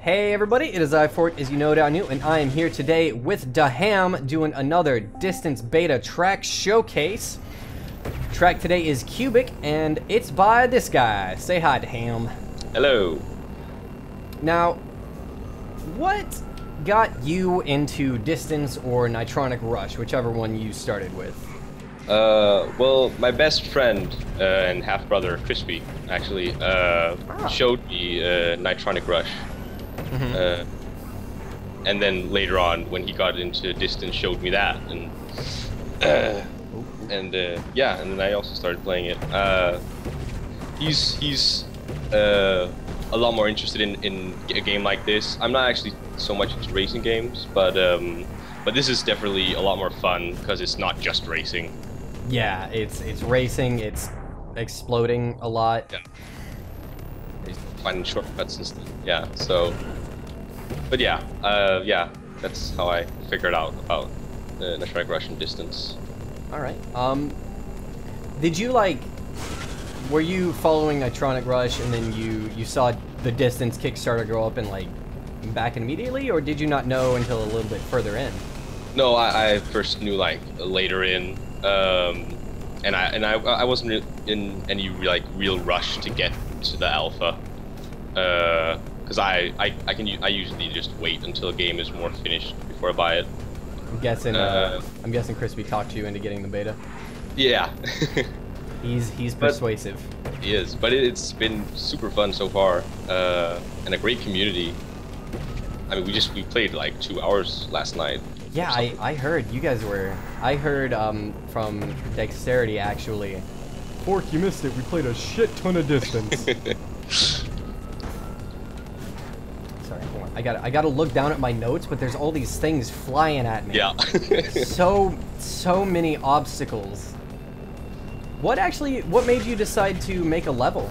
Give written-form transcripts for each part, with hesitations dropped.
Hey everybody, it is I, as you know down you, and I am here today with BUHBAM doing another distance beta track showcase. Track today is Cubic, and it's by this guy. Say hi to him. Hello. Now, what got you into Distance or Nitronic Rush, whichever one you started with? Well, my best friend and half-brother, Crispy, actually, showed me Nitronic Rush. And then later on, when he got into Distance, showed me that, and yeah, and then I also started playing it. He's a lot more interested in a game like this. I'm not actually so much into racing games, but this is definitely a lot more fun because it's not just racing. Yeah, it's racing, it's exploding a lot. Yeah. He's finding shortcuts and stuff. Yeah, so. But yeah, yeah, that's how I figured out about the Nitronic Rush and Distance. Alright, did you were you following Nitronic Rush and then you saw the Distance Kickstarter go up and back immediately, or did you not know until a little bit further in? No, I first knew later in, and I wasn't in any real rush to get to the alpha, because I usually just wait until a game is more finished before I buy it. I'm guessing Crispy talked you into getting the beta. Yeah. He's persuasive. He is, but it's been super fun so far, and a great community. I mean, we played 2 hours last night. Yeah, I heard you guys were. I heard from Dexterity actually. Fork, you missed it. We played a shit ton of Distance. Sorry, hold on. I gotta look down at my notes, but there's all these things flying at me. Yeah. so many obstacles. What made you decide to make a level?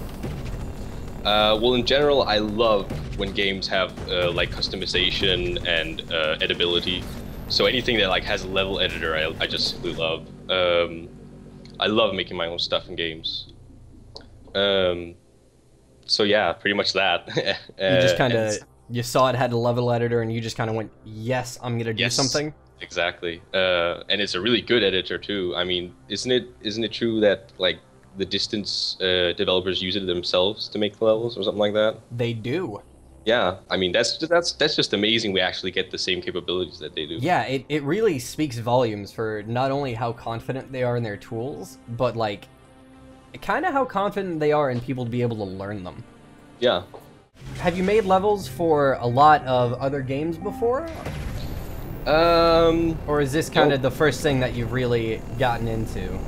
Well, in general, I love when games have customization and editability. So anything that has a level editor, I just simply love. I love making my own stuff in games. So yeah, pretty much that. You just kind of you saw it had a level editor, and you just kind of went, "Yes, I'm gonna do something." Exactly, and it's a really good editor too. I mean, isn't it true that the Distance developers use it themselves to make the levels or something like that? They do. Yeah, I mean that's just amazing. We actually get the same capabilities that they do. Yeah, it really speaks volumes for not only how confident they are in their tools, but kind of how confident they are in people to be able to learn them. Yeah. Have you made levels for a lot of other games before? Or is this kind of the first thing that you've really gotten into?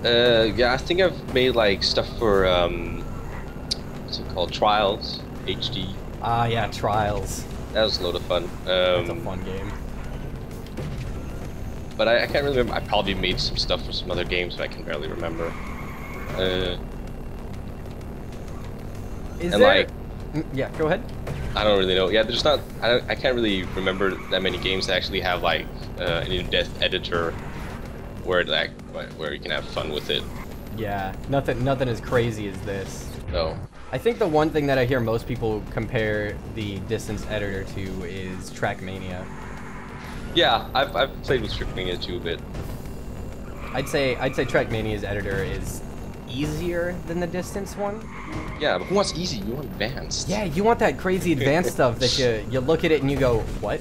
Yeah, I think I've made stuff for what's it called, Trials HD. Ah, yeah, Trials. That was a load of fun. That's a fun game. But I can't really remember. I probably made some stuff for some other games, but I can barely remember. Yeah, go ahead. I don't really know. Yeah, there's not. I can't really remember that many games that actually have an in-depth editor where you can have fun with it. Yeah, nothing as crazy as this. No. I think the one thing that I hear most people compare the Distance editor to is Trackmania. Yeah, I've played with Trackmania too a bit. I'd say Trackmania's editor is easier than the Distance one. Yeah, but who wants easy? You want advanced. Yeah, you want that crazy advanced stuff that you look at it and you go, what?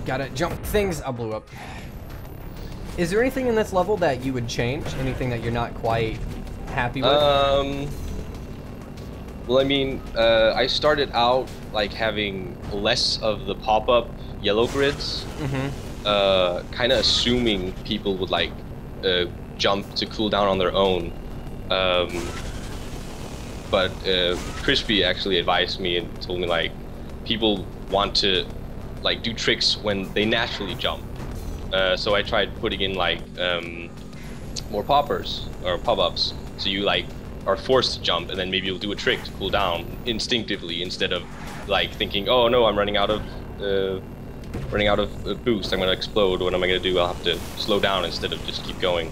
Gotta jump things. I blew up. Is there anything in this level that you would change? Anything that you're not quite happy with? Well, I mean, I started out having less of the pop-up yellow grids. Kind of assuming people would jump to cool down on their own. But Crispy actually advised me and told me people want to do tricks when they naturally jump. So I tried putting in more poppers or pop-ups, so you are forced to jump, and then maybe you'll do a trick to cool down instinctively instead of thinking, oh no, I'm running out of boost, I'm gonna explode. What am I gonna do? I'll have to slow down instead of just keep going.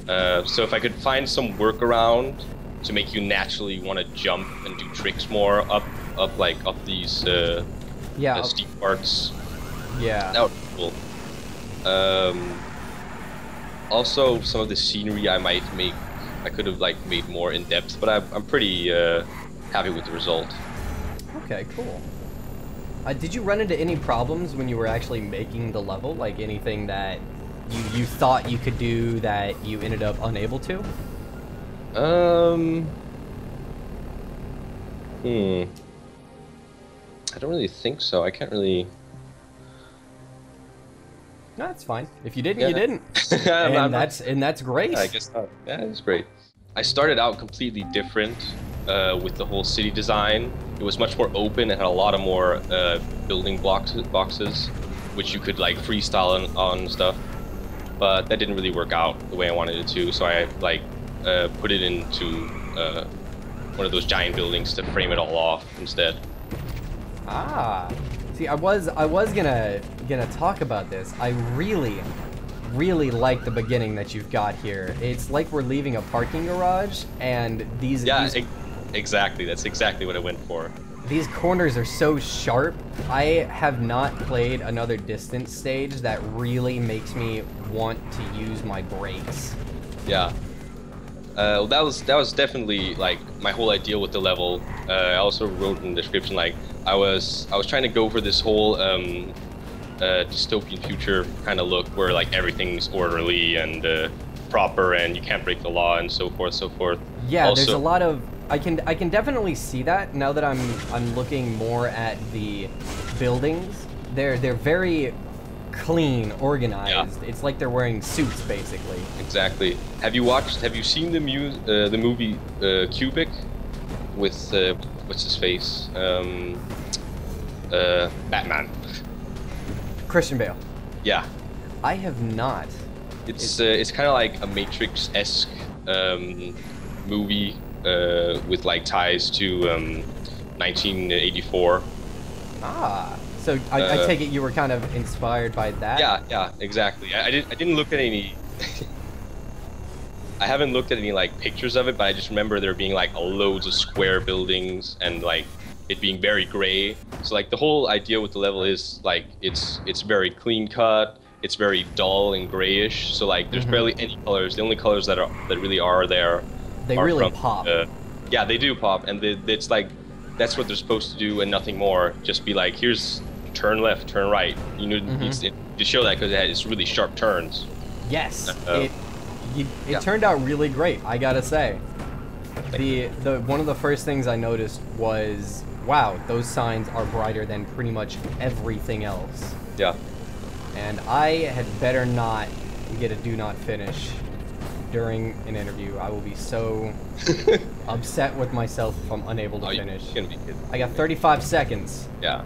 So if I could find some workaround to make you naturally want to jump and do tricks more up these Yeah. steep parts. Yeah. That would be cool. Also, some of the scenery I could have like made more in depth, but I'm pretty happy with the result. Okay, cool. Did you run into any problems when you were actually making the level? Like anything that you thought you could do that you ended up unable to? I don't really think so. I can't really. No, that's fine. If you didn't, Yeah. you didn't. And that's great. I guess not. Yeah, it's great. I started out completely different with the whole city design. It was much more open and had a lot of more building boxes, which you could like freestyle on and stuff. But that didn't really work out the way I wanted it to, so I like put it into one of those giant buildings to frame it all off instead. Ah, see, I was gonna talk about this. I really like the beginning that you've got here. It's like we're leaving a parking garage, and these exactly. That's exactly what I went for. These corners are so sharp. I have not played another distance stage that really makes me want to use my brakes. Yeah. That was definitely like my whole idea with the level. I also wrote in the description like I was trying to go for this whole dystopian future kind of look where like everything's orderly and proper and you can't break the law and so forth. Yeah, also, there's a lot of I can definitely see that now that I'm looking more at the buildings. They're very clean, organized. Yeah. It's like they're wearing suits, basically. Exactly. Have you seen the movie Cubic with what's his face? Batman. Christian Bale. Yeah. I have not. It's kind of like a Matrix-esque movie with like ties to 1984. Ah. So I take it you were kind of inspired by that? Yeah, exactly. I didn't look at any. I haven't looked at any like pictures of it, but I just remember there being like loads of square buildings and like it being very gray. So like the whole idea with the level is like it's very clean cut. It's very dull and grayish. So like there's barely any colors. The only colors that really are there. They really pop. Yeah, they do pop, and it's like that's what they're supposed to do and nothing more. Just be like, here's turn left, turn right. You know, to show that because it's really sharp turns. Yes, it turned out really great. I gotta say, the one of the first things I noticed was, wow, those signs are brighter than pretty much everything else. Yeah. And I had better not get a do not finish during an interview. I will be so upset with myself if I'm unable to finish. You're gonna be kidding. I got 35 seconds. Yeah.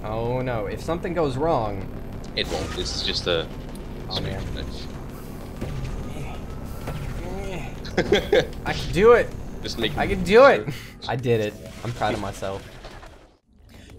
Oh no, if something goes wrong... It won't. It's just a... Oh man. I can do it! I can do it! I did it. I'm proud of myself.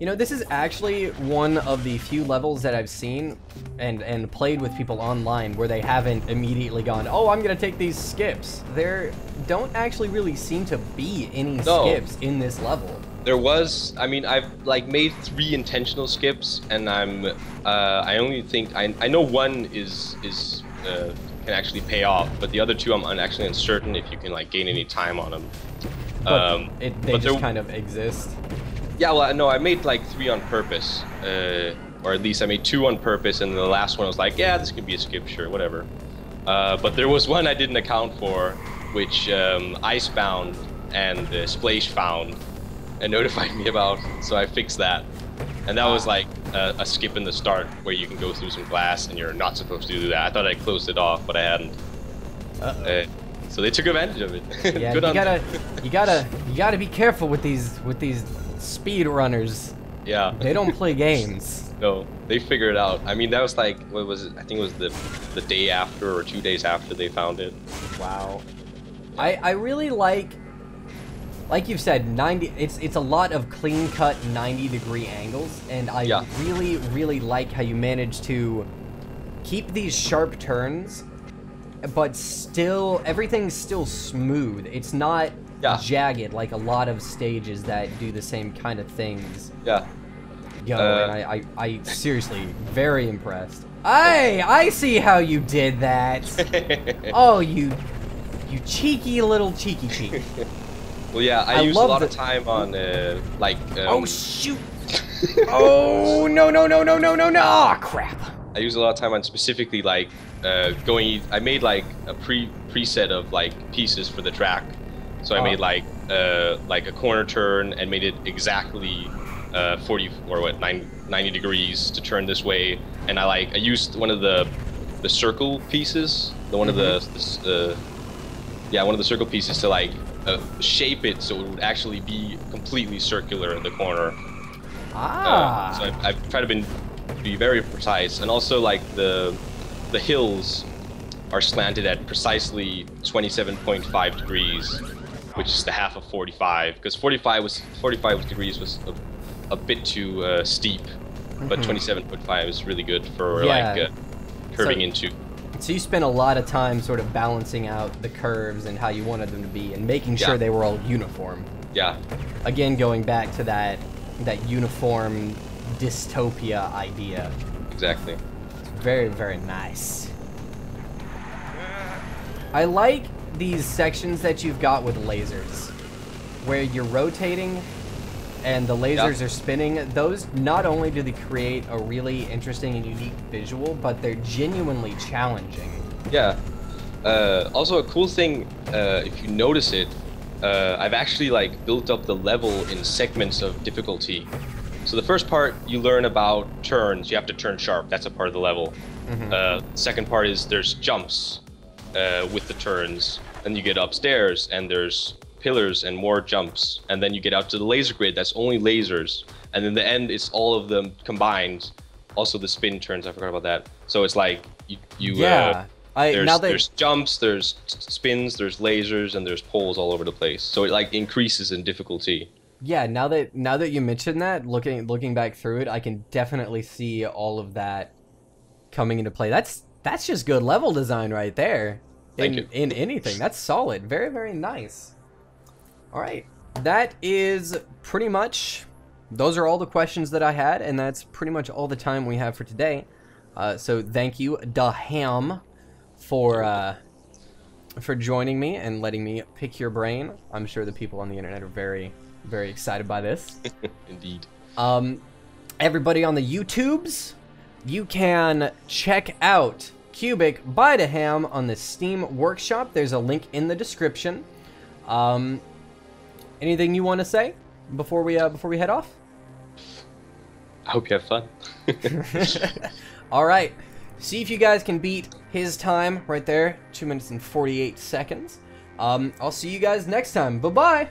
You know, this is actually one of the few levels that I've seen and played with people online where they haven't immediately gone, oh, I'm gonna take these skips. There don't actually really seem to be any skips in this level. There was, I mean, I've like made 3 intentional skips, and I only think I know one is can actually pay off, but the other 2 I'm actually uncertain if you can like gain any time on them. But they just kind of exist. Yeah, well, no, I made like 3 on purpose, or at least I made 2 on purpose, and the last one I was like, yeah, this could be a skip, sure, whatever. But there was one I didn't account for, which Icebound and Splash found and notified me about, so I fixed that. And that was like a skip in the start where you can go through some glass and you're not supposed to do that. I thought I closed it off, but I hadn't. So they took advantage of it. Yeah, you gotta be careful with these speed runners. Yeah. They don't play games. No, they figure it out. I mean, that was like, what was it? I think it was the day after or 2 days after they found it. Wow. I really like you've said, it's a lot of clean-cut 90-degree angles, and I really like how you manage to keep these sharp turns, but still everything's still smooth. It's not jagged, like a lot of stages that do the same kind of things. Yeah. Yo, and I seriously very impressed. I see how you did that. Oh, you cheeky little cheeky cheek. Well, yeah, I use a lot of time on like. Oh shoot! Oh no no no no no no no! Oh crap! I use a lot of time on specifically like going. I made like a preset of like pieces for the track, so I made like a corner turn and made it exactly 40 or what 90 degrees to turn this way, and I used one of the circle pieces, one of the circle pieces to like shape it so it would actually be completely circular in the corner. So I've tried to be very precise, and also like the hills are slanted at precisely 27.5 degrees, which is the half of 45, because 45 degrees was a bit too steep, but 27.5 is really good for like curving into. So you spent a lot of time sort of balancing out the curves and how you wanted them to be, and making sure they were all uniform. Yeah. Again, going back to that uniform dystopia idea. Exactly. It's very, very nice. I like these sections that you've got with lasers, where you're rotating and the lasers are spinning. Those, not only do they create a really interesting and unique visual, but they're genuinely challenging. Yeah. Also a cool thing, if you notice it, I've actually like built up the level in segments of difficulty. So the first part, you learn about turns. You have to turn sharp. That's a part of the level. Second part is there's jumps with the turns. Then you get upstairs and there's pillars and more jumps. And then you get out to the laser grid. That's only lasers. And in the end, it's all of them combined. Also the spin turns. I forgot about that. So it's like there's jumps, there's spins, there's lasers, and there's poles all over the place. So it like increases in difficulty. Yeah, now that you mention that, looking back through it, I can definitely see all of that coming into play. That's just good level design right there. In anything. That's solid. Very, very nice. All right. That is pretty much, those are all the questions that I had, and that's pretty much all the time we have for today. So thank you, BUHBAM, for joining me and letting me pick your brain. I'm sure the people on the internet are very, very excited by this. Indeed. Everybody on the YouTubes, you can check out Cubic by BUHBAM on the Steam Workshop. There's a link in the description. Anything you want to say before we head off? I hope you have fun. All right. See if you guys can beat his time right there, 2 minutes and 48 seconds. I'll see you guys next time. Bye-bye.